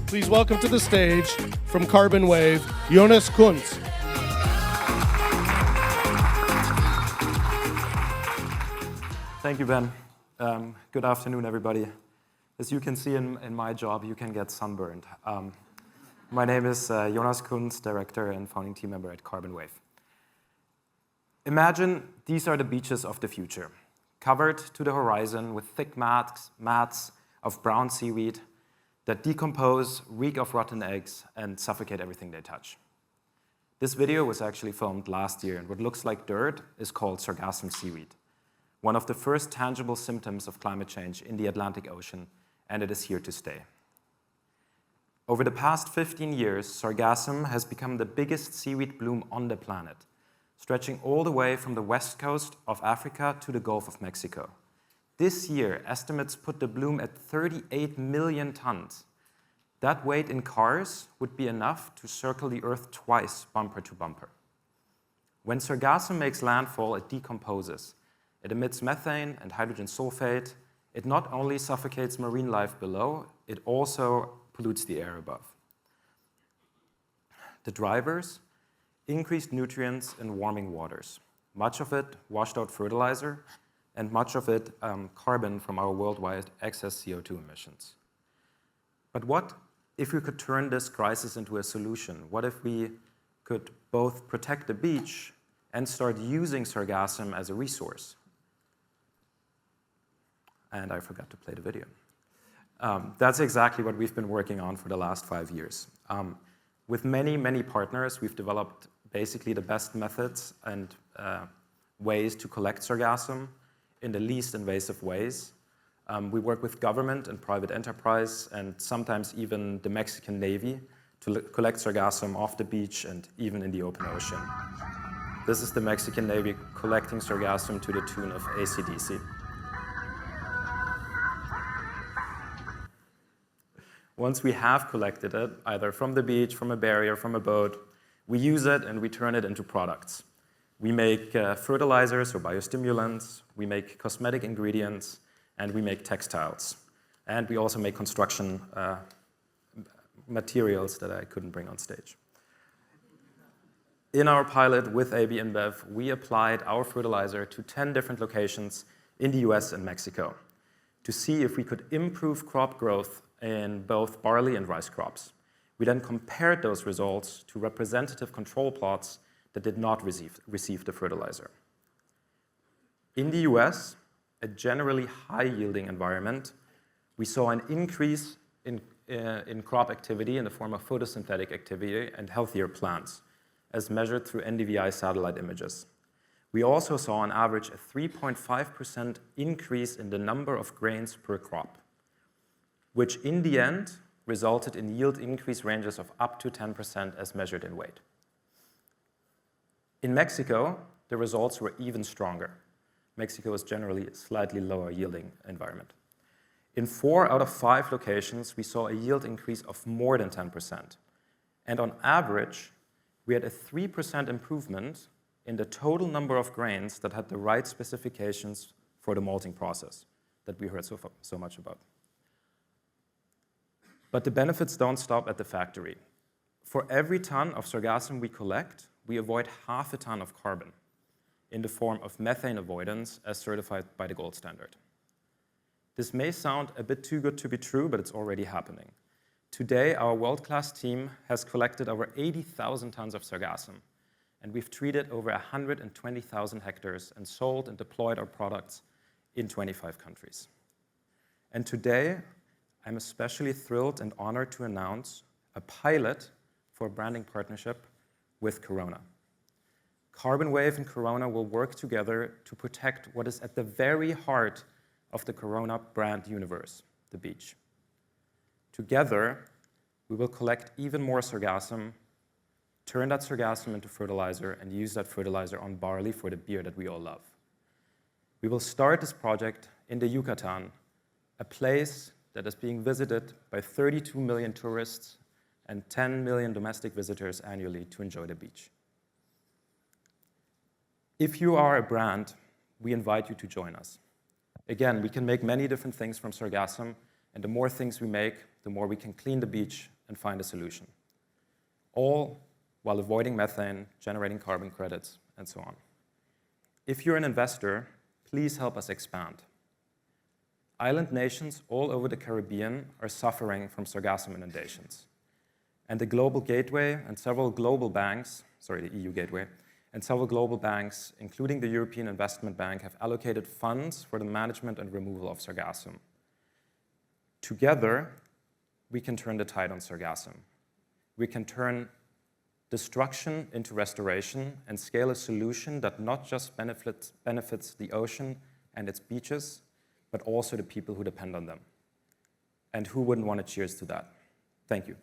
Please welcome to the stage from Carbonwave, Jonas Kunz. Thank you, Ben. Good afternoon, everybody. As you can see in my job, you can get sunburned. My name is Jonas Kunz, director and founding team member at Carbonwave. Imagine these are the beaches of the future, covered to the horizon with thick mats of brown seaweed that decompose, reek of rotten eggs, and suffocate everything they touch. This video was actually filmed last year, and what looks like dirt is called Sargassum seaweed, one of the first tangible symptoms of climate change in the Atlantic Ocean, and it is here to stay. Over the past 15 years, Sargassum has become the biggest seaweed bloom on the planet, stretching all the way from the west coast of Africa to the Gulf of Mexico. This year, estimates put the bloom at 38 million tons. That weight in cars would be enough to circle the Earth twice, bumper to bumper. When Sargassum makes landfall, it decomposes. It emits methane and hydrogen sulfate. It not only suffocates marine life below, it also pollutes the air above. The drivers? Increased nutrients in warming waters. Much of it washed out fertilizer, and much of it carbon from our worldwide excess CO2 emissions. But what if we could turn this crisis into a solution? What if we could both protect the beach and start using Sargassum as a resource? And I forgot to play the video. That's exactly what we've been working on for the last 5 years. With many partners, we've developed basically the best methods and ways to collect Sargassum in the least invasive ways. We work with government and private enterprise and sometimes even the Mexican Navy to collect Sargassum off the beach and even in the open ocean. This is the Mexican Navy collecting Sargassum to the tune of AC/DC. Once we have collected it, either from the beach, from a barrier, from a boat, we use it and we turn it into products. We make fertilizers or biostimulants, we make cosmetic ingredients, and we make textiles. And we also make construction materials that I couldn't bring on stage. In our pilot with AB InBev, we applied our fertilizer to 10 different locations in the US and Mexico to see if we could improve crop growth in both barley and rice crops. We then compared those results to representative control plots that did not receive the fertilizer. In the US, a generally high-yielding environment, we saw an increase in crop activity in the form of photosynthetic activity and healthier plants, as measured through NDVI satellite images. We also saw on average a 3.5% increase in the number of grains per crop, which in the end resulted in yield increase ranges of up to 10% as measured in weight. In Mexico, the results were even stronger. Mexico is generally a slightly lower yielding environment. In 4 out of 5 locations, we saw a yield increase of more than 10%. And on average, we had a 3% improvement in the total number of grains that had the right specifications for the malting process that we heard so much about. But the benefits don't stop at the factory. For every ton of Sargassum we collect, we avoid half a ton of carbon in the form of methane avoidance as certified by the gold standard. This may sound a bit too good to be true, but it's already happening. Today, our world-class team has collected over 80,000 tons of Sargassum, and we've treated over 120,000 hectares and sold and deployed our products in 25 countries. And today, I'm especially thrilled and honored to announce a pilot for a branding partnership with Corona. Carbonwave and Corona will work together to protect what is at the very heart of the Corona brand universe, the beach. Together, we will collect even more Sargassum, turn that Sargassum into fertilizer, and use that fertilizer on barley for the beer that we all love. We will start this project in the Yucatan, a place that is being visited by 32 million tourists and 10 million domestic visitors annually to enjoy the beach. If you are a brand, we invite you to join us. Again, we can make many different things from Sargassum, and the more things we make, the more we can clean the beach and find a solution. All while avoiding methane, generating carbon credits, and so on. If you're an investor, please help us expand. Island nations all over the Caribbean are suffering from Sargassum inundations. And the Global Gateway and several global banks, the EU Gateway, and several global banks, including the European Investment Bank, have allocated funds for the management and removal of Sargassum. Together, we can turn the tide on Sargassum. We can turn destruction into restoration and scale a solution that not just benefits the ocean and its beaches, but also the people who depend on them. And who wouldn't want to cheers to that? Thank you.